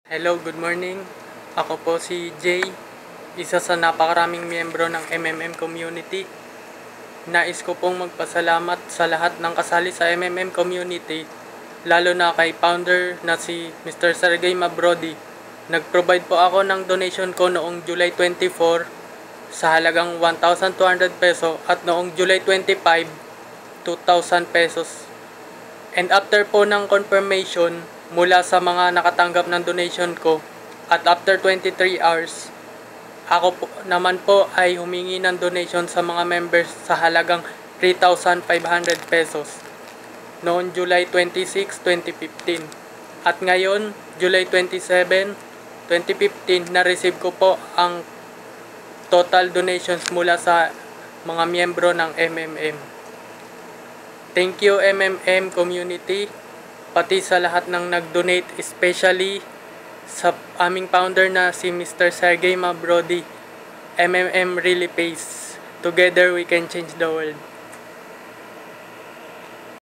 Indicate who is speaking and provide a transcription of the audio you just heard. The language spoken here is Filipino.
Speaker 1: Hello, good morning. Ako po si Jay, isa sa napakaraming miyembro ng MMM community. Nais ko pong magpasalamat sa lahat ng kasali sa MMM community, lalo na kay founder na si Mr. Sergey Mabrody. Nag-provide po ako ng donation ko noong July 24 sa halagang 1,200 peso at noong July 25, 2,000 pesos. And after po ng confirmation mula sa mga nakatanggap ng donation ko at after 23 hours, ako po, naman po ay humingi ng donation sa mga members sa halagang 3,500 pesos noong July 26, 2015. At ngayon, July 27, 2015, na-receive ko po ang total donations mula sa mga miyembro ng MMM. Thank you MMM community, pati sa lahat ng nag-donate, especially sa aming founder na si Mr. Sergey Mabrody. MMM really pays. Together we can change the world.